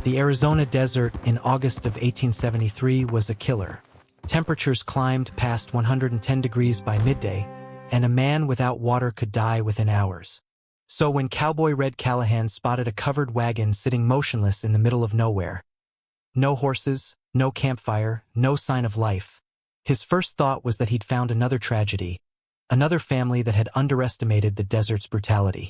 The Arizona desert in August of 1873 was a killer. Temperatures climbed past 110 degrees by midday, and a man without water could die within hours. So when Cowboy Red Callahan spotted a covered wagon sitting motionless in the middle of nowhere, no horses, no campfire, no sign of life, his first thought was that he'd found another tragedy, another family that had underestimated the desert's brutality.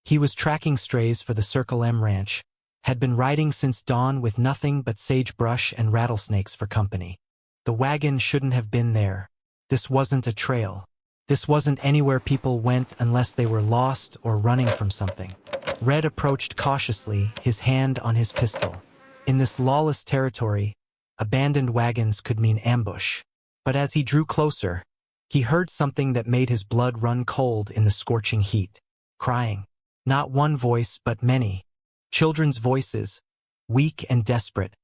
He was tracking strays for the Circle M Ranch, had been riding since dawn with nothing but sagebrush and rattlesnakes for company. The wagon shouldn't have been there. This wasn't a trail. This wasn't anywhere people went unless they were lost or running from something. Red approached cautiously, his hand on his pistol. In this lawless territory, abandoned wagons could mean ambush. But as he drew closer, he heard something that made his blood run cold in the scorching heat. Crying. Not one voice, but many. Children's voices, weak and desperate,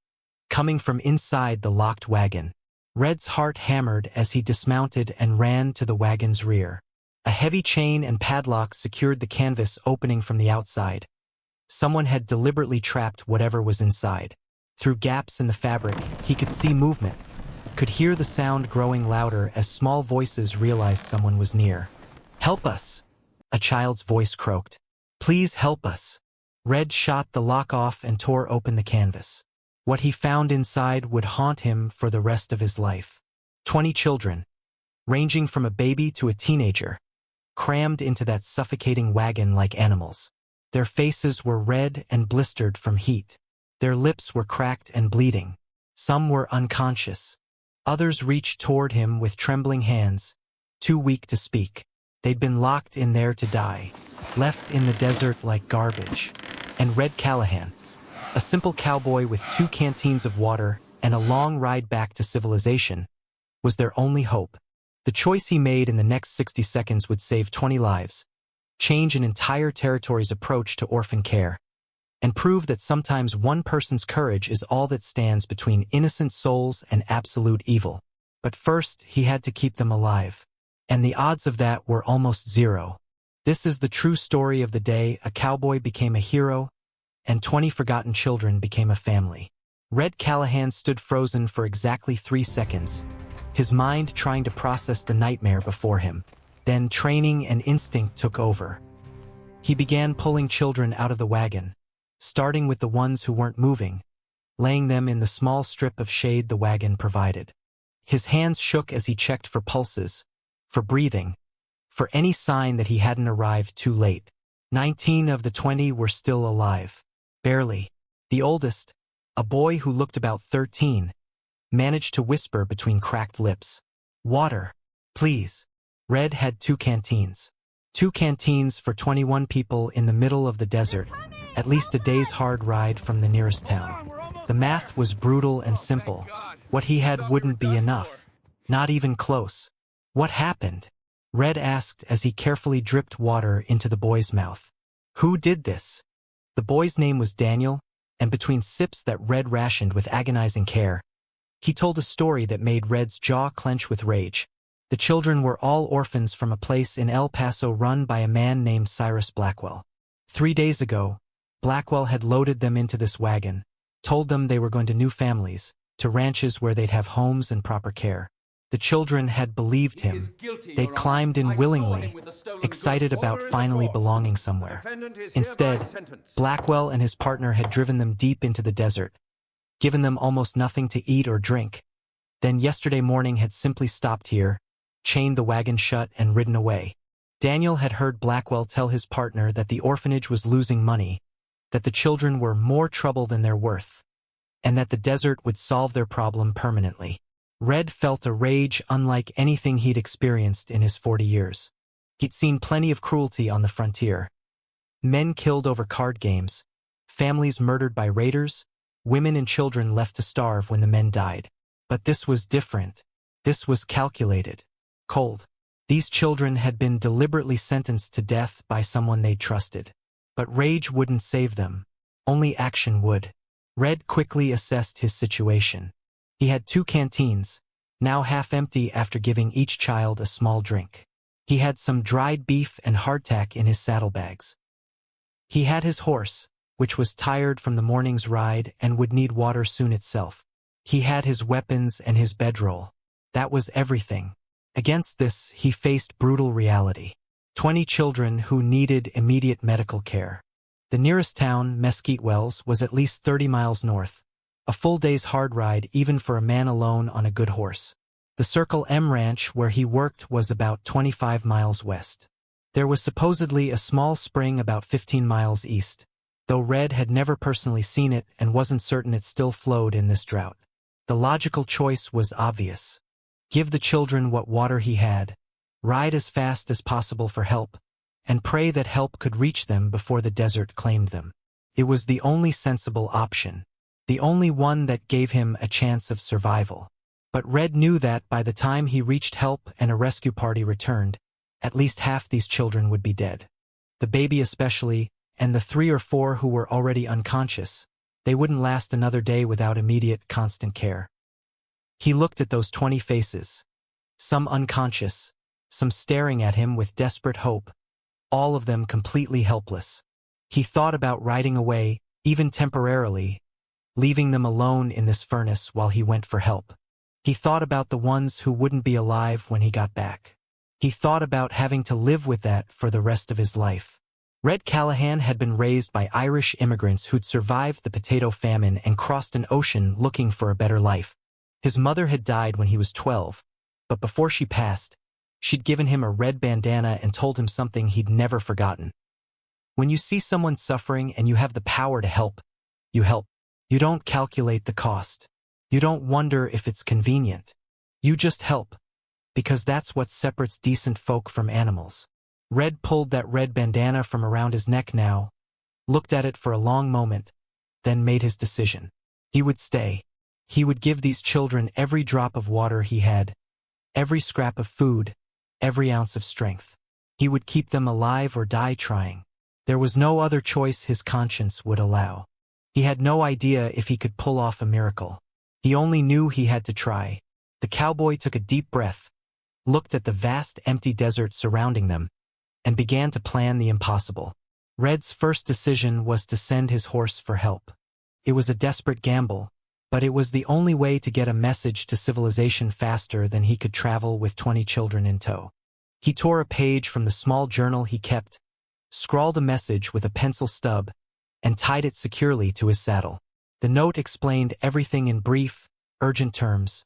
coming from inside the locked wagon. Red's heart hammered as he dismounted and ran to the wagon's rear. A heavy chain and padlock secured the canvas opening from the outside. Someone had deliberately trapped whatever was inside. Through gaps in the fabric, he could see movement, could hear the sound growing louder as small voices realized someone was near. "Help us!" a child's voice croaked. "Please help us!" Red shot the lock off and tore open the canvas. What he found inside would haunt him for the rest of his life. 20 children, ranging from a baby to a teenager, crammed into that suffocating wagon like animals. Their faces were red and blistered from heat. Their lips were cracked and bleeding. Some were unconscious. Others reached toward him with trembling hands, too weak to speak. They'd been locked in there to die, left in the desert like garbage. And Red Callahan, a simple cowboy with 2 canteens of water and a long ride back to civilization, was their only hope. The choice he made in the next 60 seconds would save 20 lives, change an entire territory's approach to orphan care, and prove that sometimes one person's courage is all that stands between innocent souls and absolute evil. But first, he had to keep them alive. And the odds of that were almost zero. This is the true story of the day a cowboy became a hero, and 20 forgotten children became a family. Red Callahan stood frozen for exactly 3 seconds, his mind trying to process the nightmare before him. Then training and instinct took over. He began pulling children out of the wagon, starting with the ones who weren't moving, laying them in the small strip of shade the wagon provided. His hands shook as he checked for pulses, for breathing, for any sign that he hadn't arrived too late. 19 of the 20 were still alive. Barely. The oldest, a boy who looked about 13, managed to whisper between cracked lips, "Water, please." Red had 2 canteens. 2 canteens for 21 people in the middle of the desert, at least a day's hard ride from the nearest town. The math was brutal and simple. What he had wouldn't be enough. Not even close. "What happened?" Red asked as he carefully dripped water into the boy's mouth. "Who did this?" The boy's name was Daniel, and between sips that Red rationed with agonizing care, he told a story that made Red's jaw clench with rage. The children were all orphans from a place in El Paso run by a man named Cyrus Blackwell. 3 days ago, Blackwell had loaded them into this wagon, told them they were going to new families, to ranches where they'd have homes and proper care. The children had believed him. They'd climbed in willingly, excited about finally belonging somewhere. Instead, Blackwell and his partner had driven them deep into the desert, given them almost nothing to eat or drink. Then yesterday morning had simply stopped here, chained the wagon shut and ridden away. Daniel had heard Blackwell tell his partner that the orphanage was losing money, that the children were more trouble than they're worth, and that the desert would solve their problem permanently. Red felt a rage unlike anything he'd experienced in his 40 years. He'd seen plenty of cruelty on the frontier. Men killed over card games, families murdered by raiders, women and children left to starve when the men died. But this was different. This was calculated, cold. These children had been deliberately sentenced to death by someone they trusted. But rage wouldn't save them. Only action would. Red quickly assessed his situation. He had 2 canteens, now half empty after giving each child a small drink. He had some dried beef and hardtack in his saddlebags. He had his horse, which was tired from the morning's ride and would need water soon itself. He had his weapons and his bedroll. That was everything. Against this, he faced brutal reality. 20 children who needed immediate medical care. The nearest town, Mesquite Wells, was at least 30 miles north. A full day's hard ride even for a man alone on a good horse. The Circle M Ranch where he worked was about 25 miles west. There was supposedly a small spring about 15 miles east, though Red had never personally seen it and wasn't certain it still flowed in this drought. The logical choice was obvious. Give the children what water he had, ride as fast as possible for help, and pray that help could reach them before the desert claimed them. It was the only sensible option, the only one that gave him a chance of survival. But Red knew that by the time he reached help and a rescue party returned, at least half these children would be dead. The baby especially, and the 3 or 4 who were already unconscious. They wouldn't last another day without immediate, constant care. He looked at those 20 faces, some unconscious, some staring at him with desperate hope, all of them completely helpless. He thought about riding away, even temporarily, leaving them alone in this furnace while he went for help. He thought about the ones who wouldn't be alive when he got back. He thought about having to live with that for the rest of his life. Red Callahan had been raised by Irish immigrants who'd survived the potato famine and crossed an ocean looking for a better life. His mother had died when he was 12, but before she passed, she'd given him a red bandana and told him something he'd never forgotten. When you see someone suffering and you have the power to help, you help. You don't calculate the cost. You don't wonder if it's convenient. You just help. Because that's what separates decent folk from animals. Red pulled that red bandana from around his neck now, looked at it for a long moment, then made his decision. He would stay. He would give these children every drop of water he had, every scrap of food, every ounce of strength. He would keep them alive or die trying. There was no other choice his conscience would allow. He had no idea if he could pull off a miracle. He only knew he had to try. The cowboy took a deep breath, looked at the vast empty desert surrounding them, and began to plan the impossible. Red's first decision was to send his horse for help. It was a desperate gamble, but it was the only way to get a message to civilization faster than he could travel with 20 children in tow. He tore a page from the small journal he kept, scrawled a message with a pencil stub, and tied it securely to his saddle. The note explained everything in brief, urgent terms.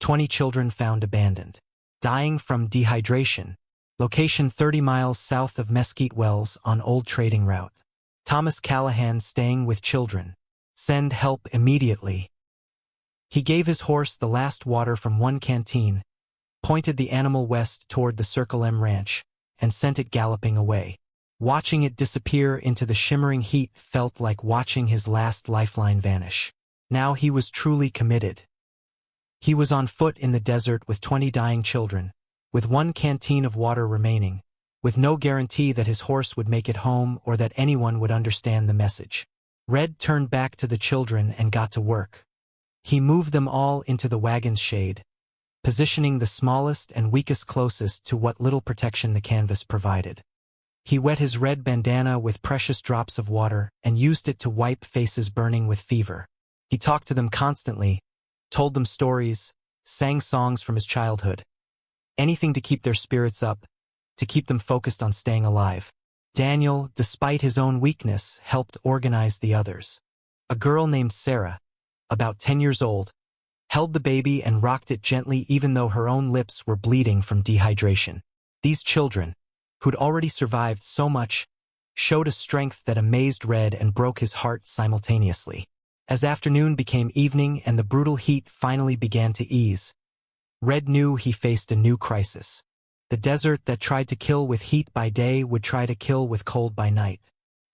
20 children found abandoned, dying from dehydration. Location 30 miles south of Mesquite Wells on old trading route. Thomas Callahan staying with children. Send help immediately. He gave his horse the last water from one canteen, pointed the animal west toward the Circle M Ranch, and sent it galloping away. Watching it disappear into the shimmering heat felt like watching his last lifeline vanish. Now he was truly committed. He was on foot in the desert with 20 dying children, with one canteen of water remaining, with no guarantee that his horse would make it home or that anyone would understand the message. Red turned back to the children and got to work. He moved them all into the wagon's shade, positioning the smallest and weakest closest to what little protection the canvas provided. He wet his red bandana with precious drops of water and used it to wipe faces burning with fever. He talked to them constantly, told them stories, sang songs from his childhood. Anything to keep their spirits up, to keep them focused on staying alive. Daniel, despite his own weakness, helped organize the others. A girl named Sarah, about 10 years old, held the baby and rocked it gently even though her own lips were bleeding from dehydration. These children, who'd already survived so much, showed a strength that amazed Red and broke his heart simultaneously. As afternoon became evening and the brutal heat finally began to ease, Red knew he faced a new crisis. The desert that tried to kill with heat by day would try to kill with cold by night.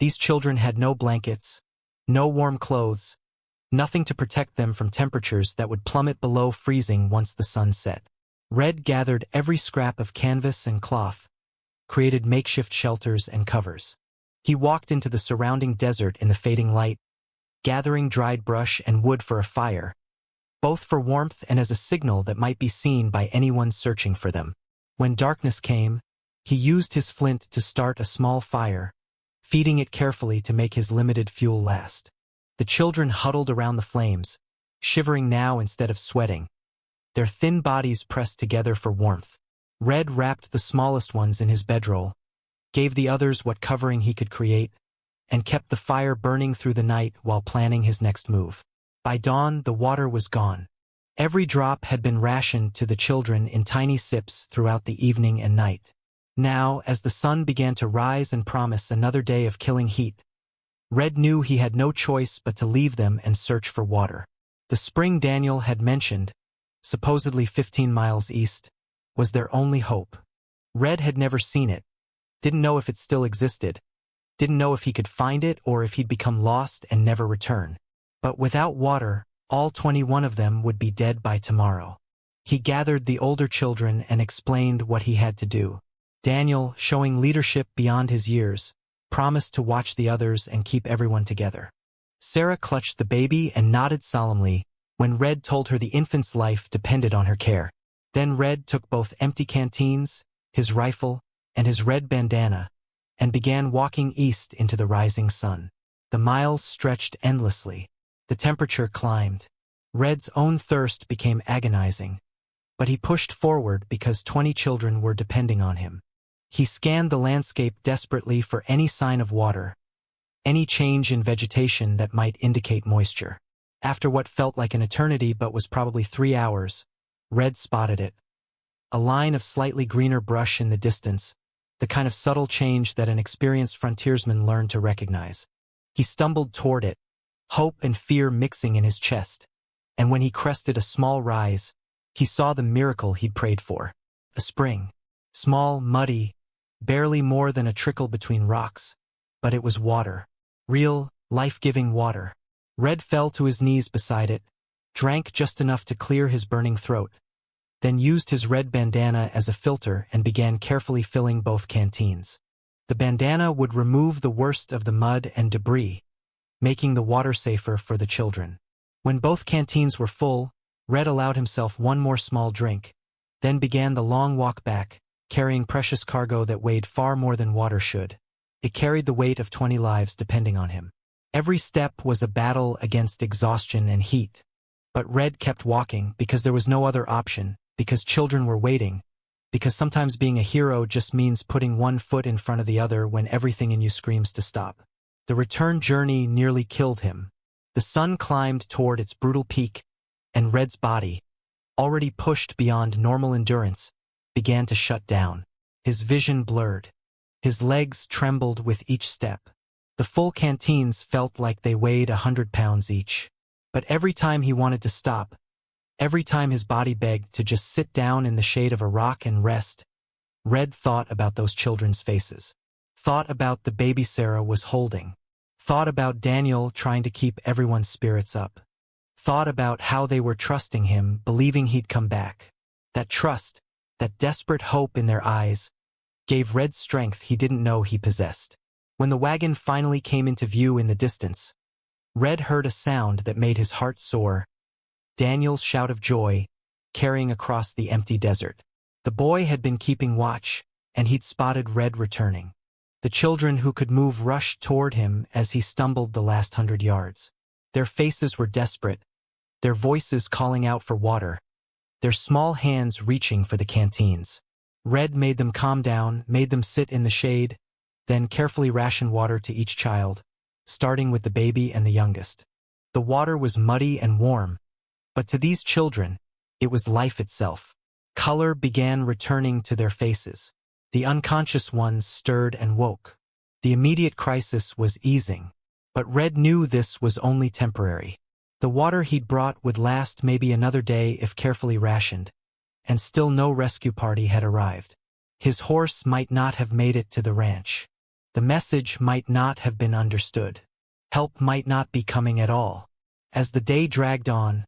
These children had no blankets, no warm clothes, nothing to protect them from temperatures that would plummet below freezing once the sun set. Red gathered every scrap of canvas and cloth, created makeshift shelters and covers. He walked into the surrounding desert in the fading light, gathering dried brush and wood for a fire, both for warmth and as a signal that might be seen by anyone searching for them. When darkness came, he used his flint to start a small fire, feeding it carefully to make his limited fuel last. The children huddled around the flames, shivering now instead of sweating, their thin bodies pressed together for warmth. Red wrapped the smallest ones in his bedroll, gave the others what covering he could create, and kept the fire burning through the night while planning his next move. By dawn, the water was gone. Every drop had been rationed to the children in tiny sips throughout the evening and night. Now, as the sun began to rise and promise another day of killing heat, Red knew he had no choice but to leave them and search for water. The spring Daniel had mentioned, supposedly 15 miles east, was their only hope. Red had never seen it, didn't know if it still existed, didn't know if he could find it or if he'd become lost and never return. But without water, all 21 of them would be dead by tomorrow. He gathered the older children and explained what he had to do. Daniel, showing leadership beyond his years, promised to watch the others and keep everyone together. Sarah clutched the baby and nodded solemnly when Red told her the infant's life depended on her care. Then Red took both empty canteens, his rifle, and his red bandana, and began walking east into the rising sun. The miles stretched endlessly. The temperature climbed. Red's own thirst became agonizing, but he pushed forward because 20 children were depending on him. He scanned the landscape desperately for any sign of water, any change in vegetation that might indicate moisture. After what felt like an eternity but was probably 3 hours, Red spotted it. A line of slightly greener brush in the distance, the kind of subtle change that an experienced frontiersman learned to recognize. He stumbled toward it, hope and fear mixing in his chest, and when he crested a small rise, he saw the miracle he'd prayed for. A spring. Small, muddy, barely more than a trickle between rocks, but it was water. Real, life-giving water. Red fell to his knees beside it, drank just enough to clear his burning throat, then used his red bandana as a filter and began carefully filling both canteens. The bandana would remove the worst of the mud and debris, making the water safer for the children. When both canteens were full, Red allowed himself one more small drink, then began the long walk back, carrying precious cargo that weighed far more than water should. It carried the weight of 20 lives depending on him. Every step was a battle against exhaustion and heat. But Red kept walking because there was no other option, because children were waiting, because sometimes being a hero just means putting one foot in front of the other when everything in you screams to stop. The return journey nearly killed him. The sun climbed toward its brutal peak, and Red's body, already pushed beyond normal endurance, began to shut down. His vision blurred. His legs trembled with each step. The full canteens felt like they weighed 100 pounds each. But every time he wanted to stop, every time his body begged to just sit down in the shade of a rock and rest, Red thought about those children's faces. Thought about the baby Sarah was holding. Thought about Daniel trying to keep everyone's spirits up. Thought about how they were trusting him, believing he'd come back. That trust, that desperate hope in their eyes, gave Red strength he didn't know he possessed. When the wagon finally came into view in the distance, Red heard a sound that made his heart soar. Daniel's shout of joy, carrying across the empty desert. The boy had been keeping watch, and he'd spotted Red returning. The children who could move rushed toward him as he stumbled the last 100 yards. Their faces were desperate, their voices calling out for water, their small hands reaching for the canteens. Red made them calm down, made them sit in the shade, then carefully rationed water to each child, starting with the baby and the youngest. The water was muddy and warm, but to these children, it was life itself. Color began returning to their faces. The unconscious ones stirred and woke. The immediate crisis was easing, but Red knew this was only temporary. The water he'd brought would last maybe another day if carefully rationed, and still no rescue party had arrived. His horse might not have made it to the ranch. The message might not have been understood. Help might not be coming at all. As the day dragged on,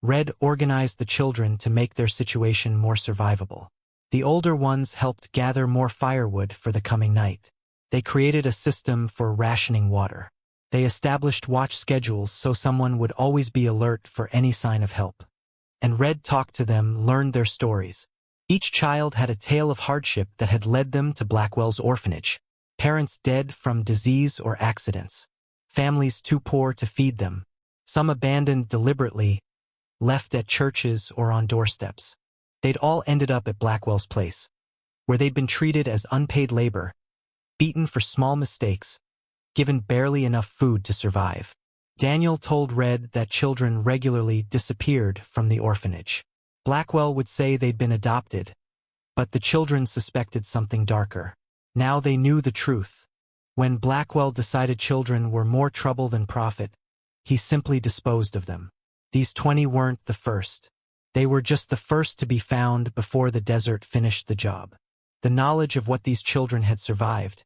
Red organized the children to make their situation more survivable. The older ones helped gather more firewood for the coming night. They created a system for rationing water. They established watch schedules so someone would always be alert for any sign of help. And Red talked to them, learned their stories. Each child had a tale of hardship that had led them to Blackwell's orphanage. Parents dead from disease or accidents. Families too poor to feed them. Some abandoned deliberately, left at churches or on doorsteps. They'd all ended up at Blackwell's place, where they'd been treated as unpaid labor, beaten for small mistakes, given barely enough food to survive. Daniel told Red that children regularly disappeared from the orphanage. Blackwell would say they'd been adopted, but the children suspected something darker. Now they knew the truth. When Blackwell decided children were more trouble than profit, he simply disposed of them. These 20 weren't the first. They were just the first to be found before the desert finished the job. The knowledge of what these children had survived,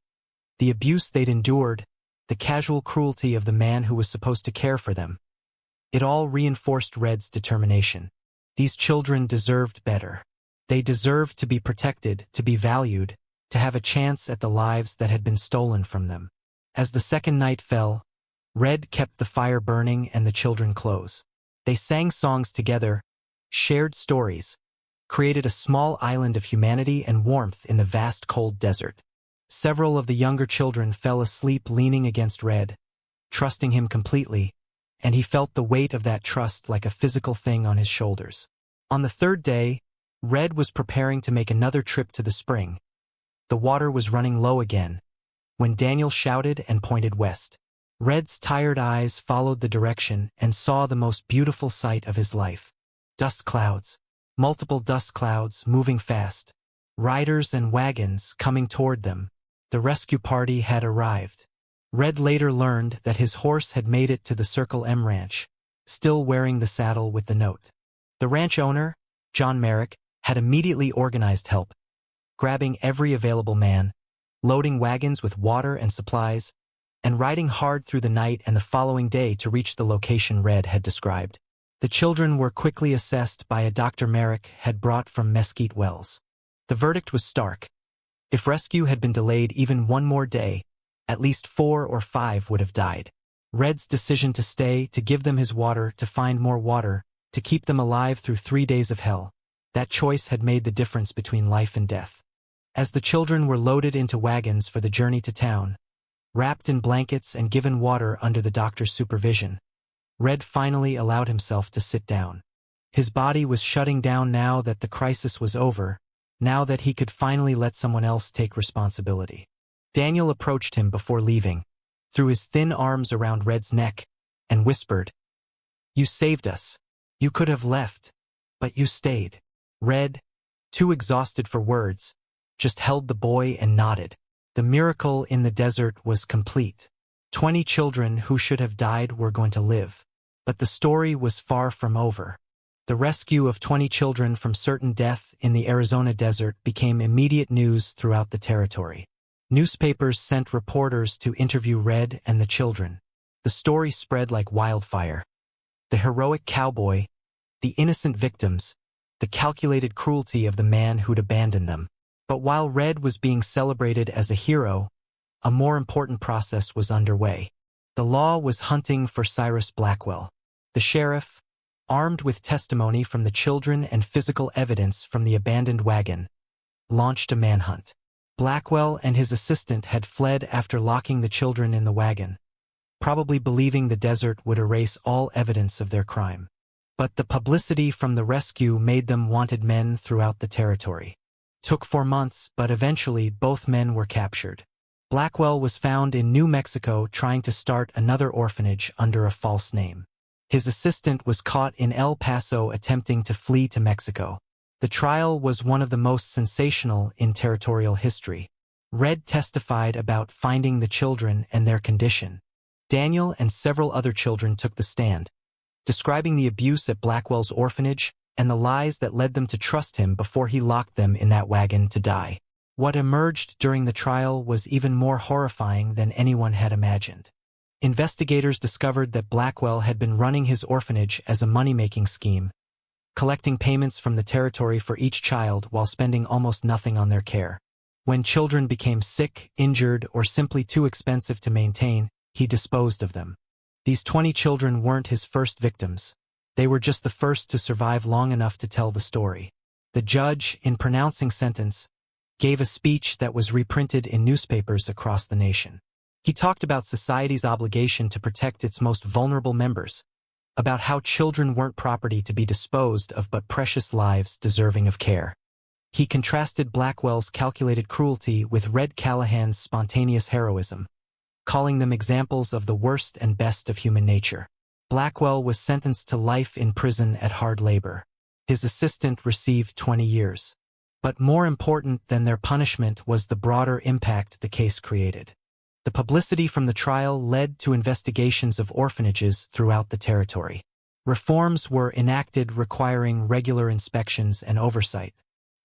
the abuse they'd endured, the casual cruelty of the man who was supposed to care for them, it all reinforced Red's determination. These children deserved better. They deserved to be protected, to be valued, to have a chance at the lives that had been stolen from them. As the second night fell, Red kept the fire burning and the children close. They sang songs together, shared stories, created a small island of humanity and warmth in the vast cold desert. Several of the younger children fell asleep leaning against Red, trusting him completely, and he felt the weight of that trust like a physical thing on his shoulders. On the third day, Red was preparing to make another trip to the spring. The water was running low again, when Daniel shouted and pointed west. Red's tired eyes followed the direction and saw the most beautiful sight of his life. Dust clouds, multiple dust clouds moving fast, riders and wagons coming toward them. The rescue party had arrived. Red later learned that his horse had made it to the Circle M ranch, still wearing the saddle with the note. The ranch owner, John Merrick, had immediately organized help, grabbing every available man, loading wagons with water and supplies, and riding hard through the night and the following day to reach the location Red had described. The children were quickly assessed by a Dr. Merrick had brought from Mesquite Wells. The verdict was stark. If rescue had been delayed even one more day, at least 4 or 5 would have died. Red's decision to stay, to give them his water, to find more water, to keep them alive through 3 days of hell, that choice had made the difference between life and death. As the children were loaded into wagons for the journey to town, wrapped in blankets and given water under the doctor's supervision, Red finally allowed himself to sit down. His body was shutting down now that the crisis was over, now that he could finally let someone else take responsibility. Daniel approached him before leaving, threw his thin arms around Red's neck, and whispered, "You saved us. You could have left, but you stayed." Red, too exhausted for words, just held the boy and nodded. The miracle in the desert was complete. 20 children who should have died were going to live. But the story was far from over. The rescue of 20 children from certain death in the Arizona desert became immediate news throughout the territory. Newspapers sent reporters to interview Red and the children. The story spread like wildfire. The heroic cowboy, the innocent victims, the calculated cruelty of the man who'd abandoned them. But while Red was being celebrated as a hero, a more important process was underway. The law was hunting for Cyrus Blackwell. The sheriff, armed with testimony from the children and physical evidence from the abandoned wagon, launched a manhunt. Blackwell and his assistant had fled after locking the children in the wagon, probably believing the desert would erase all evidence of their crime. But the publicity from the rescue made them wanted men throughout the territory. Took 4 months, but eventually both men were captured. Blackwell was found in New Mexico trying to start another orphanage under a false name. His assistant was caught in El Paso attempting to flee to Mexico. The trial was one of the most sensational in territorial history. Red testified about finding the children and their condition. Daniel and several other children took the stand, describing the abuse at Blackwell's orphanage and the lies that led them to trust him before he locked them in that wagon to die. What emerged during the trial was even more horrifying than anyone had imagined. Investigators discovered that Blackwell had been running his orphanage as a money-making scheme, collecting payments from the territory for each child while spending almost nothing on their care. When children became sick, injured, or simply too expensive to maintain, he disposed of them. These 20 children weren't his first victims. They were just the first to survive long enough to tell the story. The judge, in pronouncing sentence, gave a speech that was reprinted in newspapers across the nation. He talked about society's obligation to protect its most vulnerable members, about how children weren't property to be disposed of but precious lives deserving of care. He contrasted Blackwell's calculated cruelty with Red Callahan's spontaneous heroism, calling them examples of the worst and best of human nature. Blackwell was sentenced to life in prison at hard labor. His assistant received 20 years. But more important than their punishment was the broader impact the case created. The publicity from the trial led to investigations of orphanages throughout the territory. Reforms were enacted requiring regular inspections and oversight.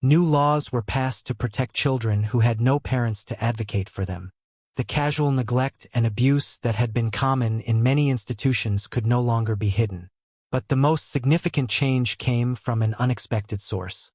New laws were passed to protect children who had no parents to advocate for them. The casual neglect and abuse that had been common in many institutions could no longer be hidden. But the most significant change came from an unexpected source.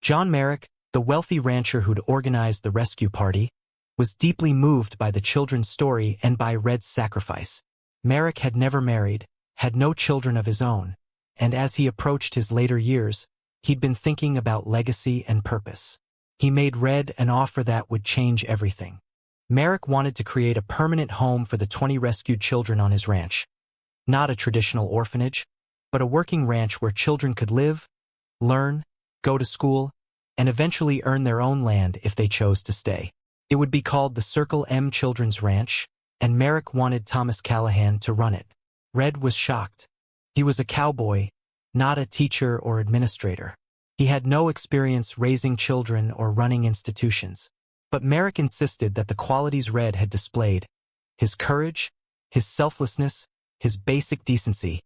John Merrick, the wealthy rancher who'd organized the rescue party, was deeply moved by the children's story and by Red's sacrifice. Merrick had never married, had no children of his own, and as he approached his later years, he'd been thinking about legacy and purpose. He made Red an offer that would change everything. Merrick wanted to create a permanent home for the 20 rescued children on his ranch. Not a traditional orphanage, but a working ranch where children could live, learn, go to school, and eventually earn their own land if they chose to stay. It would be called the Circle M Children's Ranch, and Merrick wanted Thomas Callahan to run it. Red was shocked. He was a cowboy, not a teacher or administrator. He had no experience raising children or running institutions. But Merrick insisted that the qualities Red had displayed, his courage, his selflessness, his basic decency,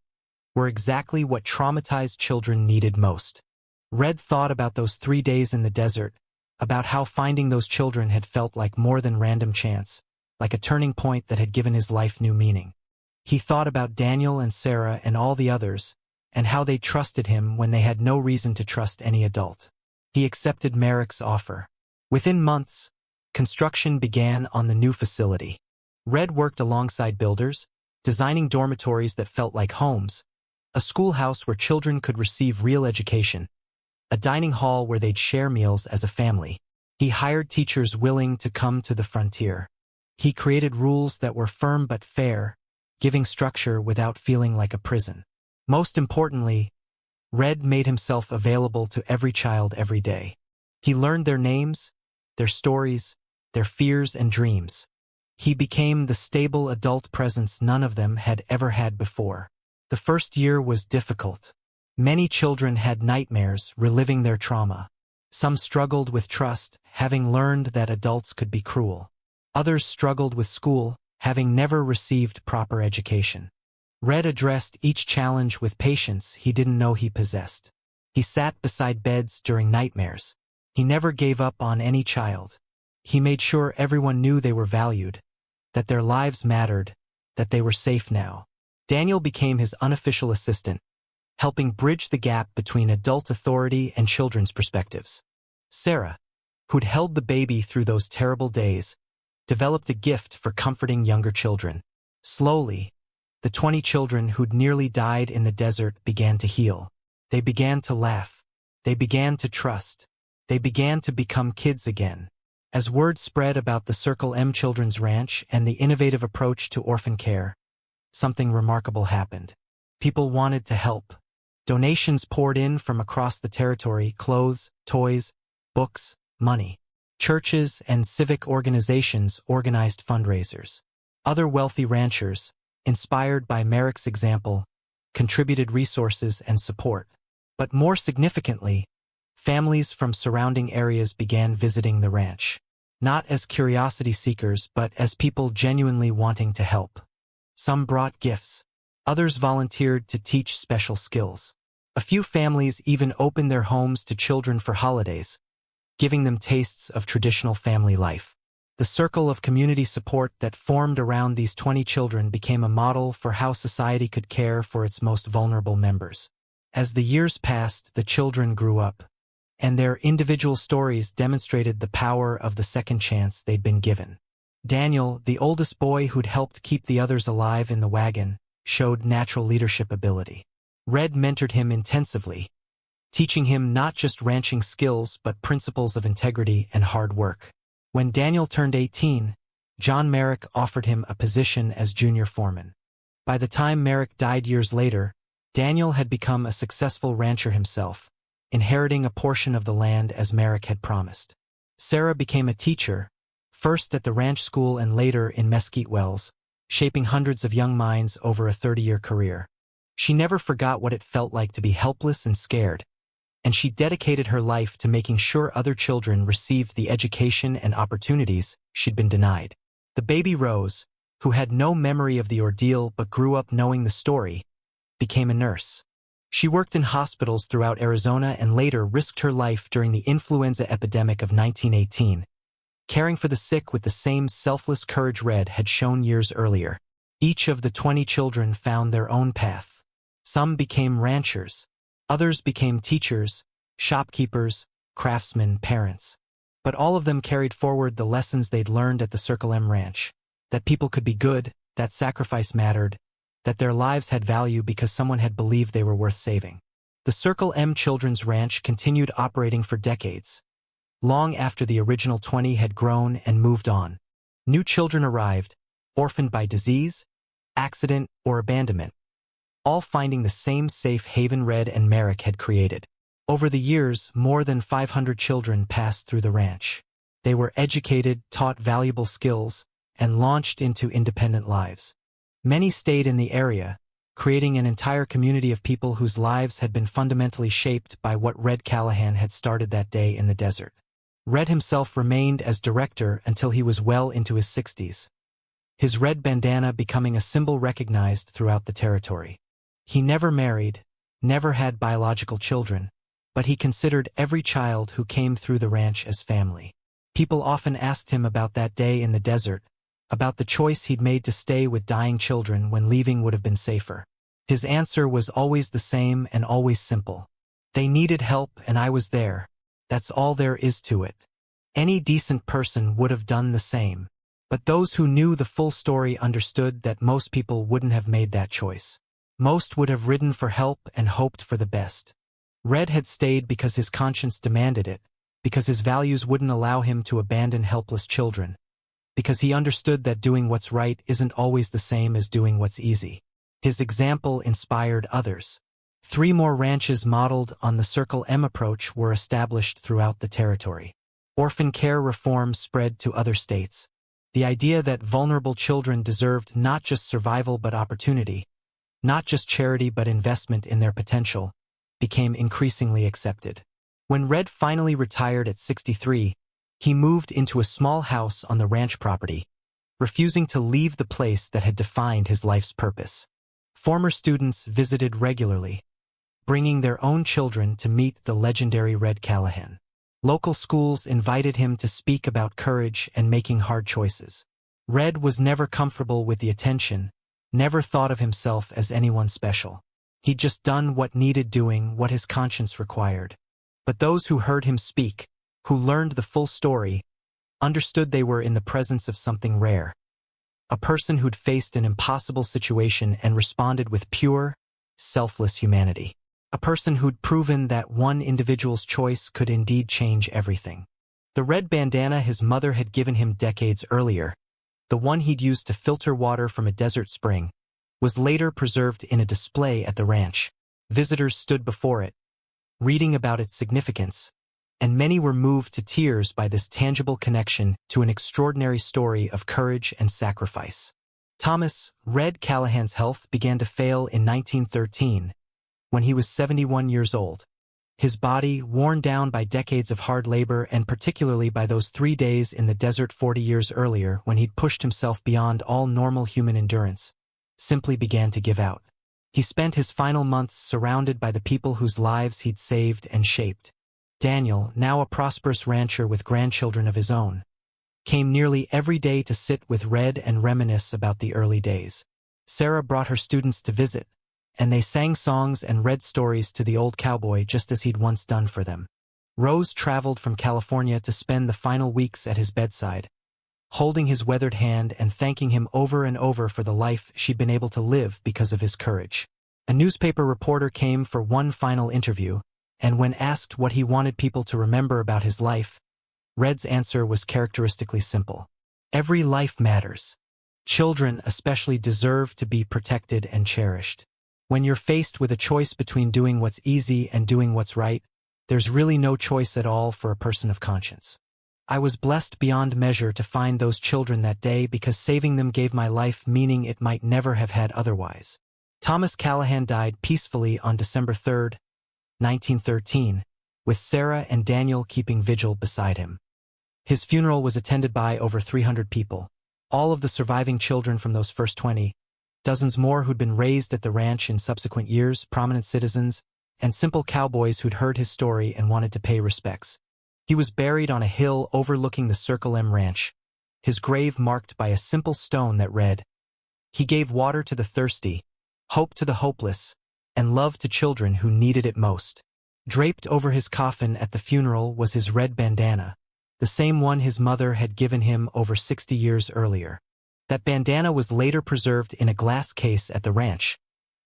were exactly what traumatized children needed most. Red thought about those 3 days in the desert, about how finding those children had felt like more than random chance, like a turning point that had given his life new meaning. He thought about Daniel and Sarah and all the others, and how they trusted him when they had no reason to trust any adult. He accepted Merrick's offer. Within months, construction began on the new facility. Red worked alongside builders, designing dormitories that felt like homes, a schoolhouse where children could receive real education, a dining hall where they'd share meals as a family. He hired teachers willing to come to the frontier. He created rules that were firm but fair, giving structure without feeling like a prison. Most importantly, Red made himself available to every child every day. He learned their names, their stories, their fears and dreams. He became the stable adult presence none of them had ever had before. The first year was difficult. Many children had nightmares, reliving their trauma. Some struggled with trust, having learned that adults could be cruel. Others struggled with school, having never received proper education. Red addressed each challenge with patience he didn't know he possessed. He sat beside beds during nightmares. He never gave up on any child. He made sure everyone knew they were valued, that their lives mattered, that they were safe now. Daniel became his unofficial assistant, helping bridge the gap between adult authority and children's perspectives. Sarah, who'd held the baby through those terrible days, developed a gift for comforting younger children. Slowly, the 20 children who'd nearly died in the desert began to heal. They began to laugh. They began to trust. They began to become kids again. As word spread about the Circle M Children's Ranch and the innovative approach to orphan care, something remarkable happened. People wanted to help. Donations poured in from across the territory: clothes, toys, books, money. Churches and civic organizations organized fundraisers. Other wealthy ranchers, inspired by Merrick's example, contributed resources and support. But more significantly, families from surrounding areas began visiting the ranch, not as curiosity seekers but as people genuinely wanting to help. Some brought gifts. Others volunteered to teach special skills. A few families even opened their homes to children for holidays, giving them tastes of traditional family life. The circle of community support that formed around these 20 children became a model for how society could care for its most vulnerable members. As the years passed, the children grew up, and their individual stories demonstrated the power of the second chance they'd been given. Daniel, the oldest boy who'd helped keep the others alive in the wagon, showed natural leadership ability. Red mentored him intensively, teaching him not just ranching skills but principles of integrity and hard work. When Daniel turned 18, John Merrick offered him a position as junior foreman. By the time Merrick died years later, Daniel had become a successful rancher himself, inheriting a portion of the land as Merrick had promised. Sarah became a teacher, first at the ranch school and later in Mesquite Wells, shaping hundreds of young minds over a 30-year career. She never forgot what it felt like to be helpless and scared, and she dedicated her life to making sure other children received the education and opportunities she'd been denied. The baby Rose, who had no memory of the ordeal but grew up knowing the story, became a nurse. She worked in hospitals throughout Arizona and later risked her life during the influenza epidemic of 1918, caring for the sick with the same selfless courage Red had shown years earlier. Each of the 20 children found their own path. Some became ranchers, others became teachers, shopkeepers, craftsmen, parents. But all of them carried forward the lessons they'd learned at the Circle M Ranch, that people could be good, that sacrifice mattered, that their lives had value because someone had believed they were worth saving. The Circle M Children's Ranch continued operating for decades, long after the original 20 had grown and moved on. New children arrived, orphaned by disease, accident, or abandonment, all finding the same safe haven Red and Merrick had created. Over the years, more than 500 children passed through the ranch. They were educated, taught valuable skills, and launched into independent lives. Many stayed in the area, creating an entire community of people whose lives had been fundamentally shaped by what Red Callahan had started that day in the desert. Red himself remained as director until he was well into his 60s, his red bandana becoming a symbol recognized throughout the territory. He never married, never had biological children, but he considered every child who came through the ranch as family. People often asked him about that day in the desert, about the choice he'd made to stay with dying children when leaving would have been safer. His answer was always the same and always simple. They needed help and I was there. That's all there is to it. Any decent person would have done the same. But those who knew the full story understood that most people wouldn't have made that choice. Most would have ridden for help and hoped for the best. Red had stayed because his conscience demanded it, because his values wouldn't allow him to abandon helpless children, because he understood that doing what's right isn't always the same as doing what's easy. His example inspired others. 3 more ranches modeled on the Circle M approach were established throughout the territory. Orphan care reform spread to other states. The idea that vulnerable children deserved not just survival but opportunity, not just charity but investment in their potential, became increasingly accepted. When Red finally retired at 63, he moved into a small house on the ranch property, refusing to leave the place that had defined his life's purpose. Former students visited regularly, bringing their own children to meet the legendary Red Callahan. Local schools invited him to speak about courage and making hard choices. Red was never comfortable with the attention, never thought of himself as anyone special. He'd just done what needed doing, what his conscience required. But those who heard him speak, who learned the full story, understood they were in the presence of something rare. A person who'd faced an impossible situation and responded with pure, selfless humanity. A person who'd proven that one individual's choice could indeed change everything. The red bandana his mother had given him decades earlier, the one he'd used to filter water from a desert spring, was later preserved in a display at the ranch. Visitors stood before it, reading about its significance, and many were moved to tears by this tangible connection to an extraordinary story of courage and sacrifice. Thomas Red Callahan's health began to fail in 1913, when he was 71 years old. His body, worn down by decades of hard labor and particularly by those 3 days in the desert 40 years earlier when he'd pushed himself beyond all normal human endurance, simply began to give out. He spent his final months surrounded by the people whose lives he'd saved and shaped. Daniel, now a prosperous rancher with grandchildren of his own, came nearly every day to sit with Red and reminisce about the early days. Sarah brought her students to visit, and they sang songs and read stories to the old cowboy just as he'd once done for them. Rose traveled from California to spend the final weeks at his bedside, holding his weathered hand and thanking him over and over for the life she'd been able to live because of his courage. A newspaper reporter came for one final interview, and when asked what he wanted people to remember about his life, Red's answer was characteristically simple. Every life matters. Children especially deserve to be protected and cherished. When you're faced with a choice between doing what's easy and doing what's right, there's really no choice at all for a person of conscience. I was blessed beyond measure to find those children that day because saving them gave my life meaning it might never have had otherwise. Thomas Callahan died peacefully on December 3, 1913, with Sarah and Daniel keeping vigil beside him. His funeral was attended by over 300 people, all of the surviving children from those first 20, dozens more who'd been raised at the ranch in subsequent years, prominent citizens, and simple cowboys who'd heard his story and wanted to pay respects. He was buried on a hill overlooking the Circle M Ranch, his grave marked by a simple stone that read, "He gave water to the thirsty, hope to the hopeless, and love to children who needed it most." Draped over his coffin at the funeral was his red bandana, the same one his mother had given him over 60 years earlier. That bandana was later preserved in a glass case at the ranch,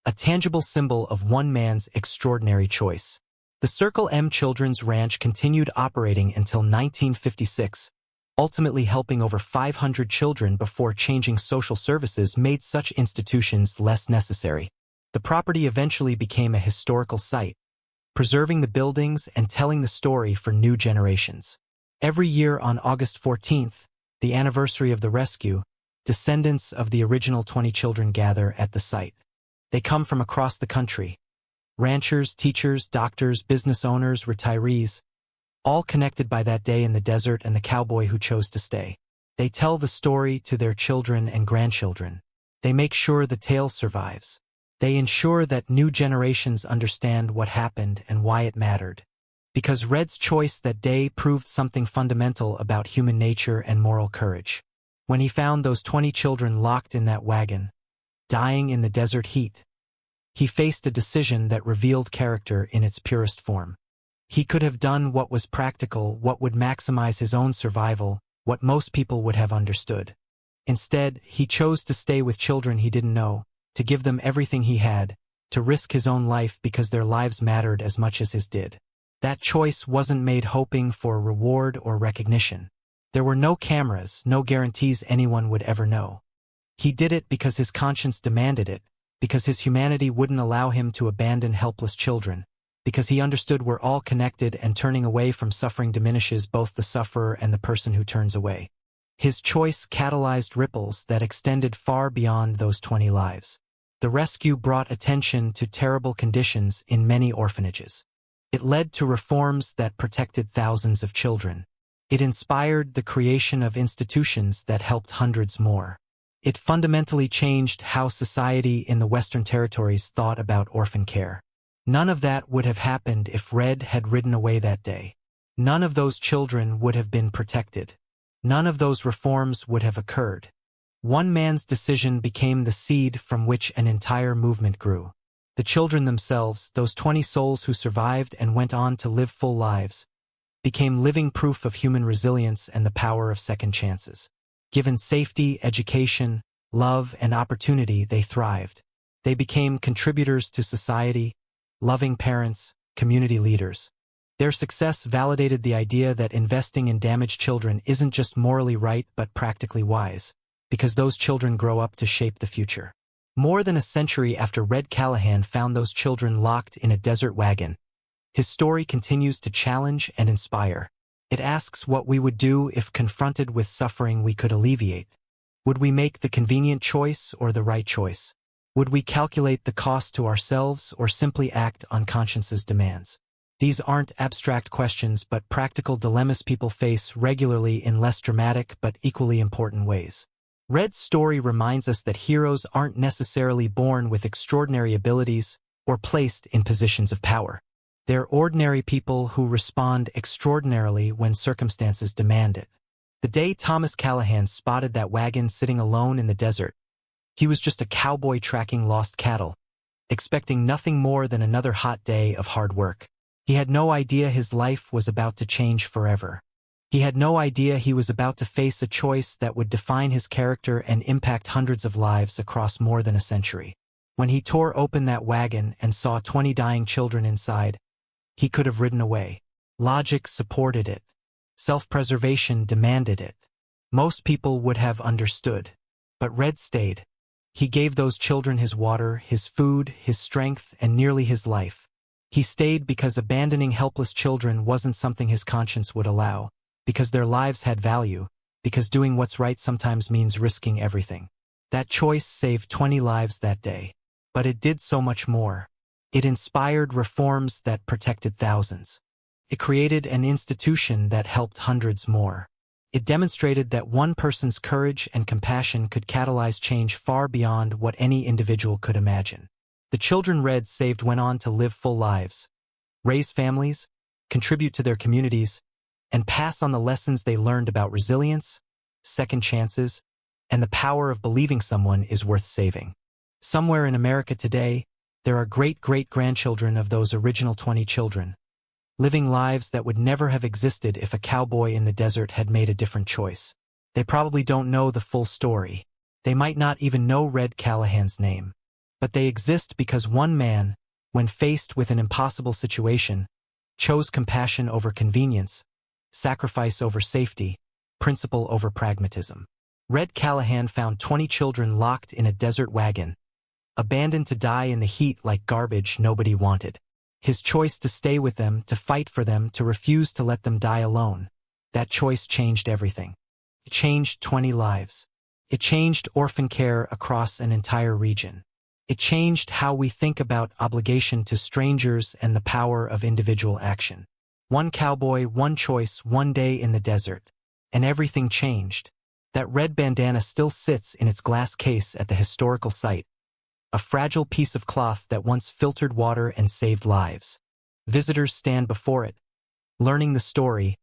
a tangible symbol of one man's extraordinary choice. The Circle M Children's Ranch continued operating until 1956, ultimately helping over 500 children before changing social services made such institutions less necessary. The property eventually became a historical site, preserving the buildings and telling the story for new generations. Every year on August 14th, the anniversary of the rescue, descendants of the original 20 children gather at the site. They come from across the country. Ranchers, teachers, doctors, business owners, retirees, all connected by that day in the desert and the cowboy who chose to stay. They tell the story to their children and grandchildren. They make sure the tale survives. They ensure that new generations understand what happened and why it mattered. Because Red's choice that day proved something fundamental about human nature and moral courage. When he found those 20 children locked in that wagon, dying in the desert heat, he faced a decision that revealed character in its purest form. He could have done what was practical, what would maximize his own survival, what most people would have understood. Instead, he chose to stay with children he didn't know, to give them everything he had, to risk his own life because their lives mattered as much as his did. That choice wasn't made hoping for reward or recognition. There were no cameras, no guarantees anyone would ever know. He did it because his conscience demanded it, because his humanity wouldn't allow him to abandon helpless children, because he understood we're all connected and turning away from suffering diminishes both the sufferer and the person who turns away. His choice catalyzed ripples that extended far beyond those 20 lives. The rescue brought attention to terrible conditions in many orphanages. It led to reforms that protected thousands of children. It inspired the creation of institutions that helped hundreds more. It fundamentally changed how society in the Western Territories thought about orphan care. None of that would have happened if Red had ridden away that day. None of those children would have been protected. None of those reforms would have occurred. One man's decision became the seed from which an entire movement grew. The children themselves, those 20 souls who survived and went on to live full lives, became living proof of human resilience and the power of second chances. Given safety, education, love, and opportunity, they thrived. They became contributors to society, loving parents, community leaders. Their success validated the idea that investing in damaged children isn't just morally right but practically wise, because those children grow up to shape the future. More than a century after Red Callahan found those children locked in a desert wagon, his story continues to challenge and inspire. It asks what we would do if confronted with suffering we could alleviate. Would we make the convenient choice or the right choice? Would we calculate the cost to ourselves or simply act on conscience's demands? These aren't abstract questions but practical dilemmas people face regularly in less dramatic but equally important ways. Red's story reminds us that heroes aren't necessarily born with extraordinary abilities or placed in positions of power. They're ordinary people who respond extraordinarily when circumstances demand it. The day Thomas Callahan spotted that wagon sitting alone in the desert, he was just a cowboy tracking lost cattle, expecting nothing more than another hot day of hard work. He had no idea his life was about to change forever. He had no idea he was about to face a choice that would define his character and impact hundreds of lives across more than a century. When he tore open that wagon and saw 20 dying children inside, He could have ridden away. Logic supported it. Self-preservation demanded it. Most people would have understood. But Red stayed. He gave those children his water, his food, his strength, and nearly his life. He stayed because abandoning helpless children wasn't something his conscience would allow, because their lives had value, because doing what's right sometimes means risking everything. That choice saved 20 lives that day. But it did so much more. It inspired reforms that protected thousands. It created an institution that helped hundreds more. It demonstrated that one person's courage and compassion could catalyze change far beyond what any individual could imagine. The children Red saved went on to live full lives, raise families, contribute to their communities, and pass on the lessons they learned about resilience, second chances, and the power of believing someone is worth saving. Somewhere in America today, there are great-great-grandchildren of those original 20 children, living lives that would never have existed if a cowboy in the desert had made a different choice. They probably don't know the full story. They might not even know Red Callahan's name. But they exist because one man, when faced with an impossible situation, chose compassion over convenience, sacrifice over safety, principle over pragmatism. Red Callahan found 20 children locked in a desert wagon, abandoned to die in the heat like garbage nobody wanted. His choice to stay with them, to fight for them, to refuse to let them die alone, that choice changed everything. It changed 20 lives. It changed orphan care across an entire region. It changed how we think about obligation to strangers and the power of individual action. One cowboy, one choice, one day in the desert, and everything changed. That red bandana still sits in its glass case at the historical site, a fragile piece of cloth that once filtered water and saved lives. Visitors stand before it, learning the story,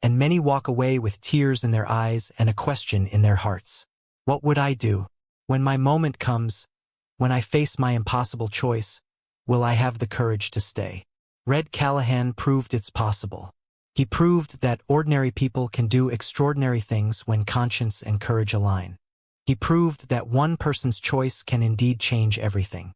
and many walk away with tears in their eyes and a question in their hearts. What would I do? When my moment comes, when I face my impossible choice, will I have the courage to stay? Red Callahan proved it's possible. He proved that ordinary people can do extraordinary things when conscience and courage align. He proved that one person's choice can indeed change everything.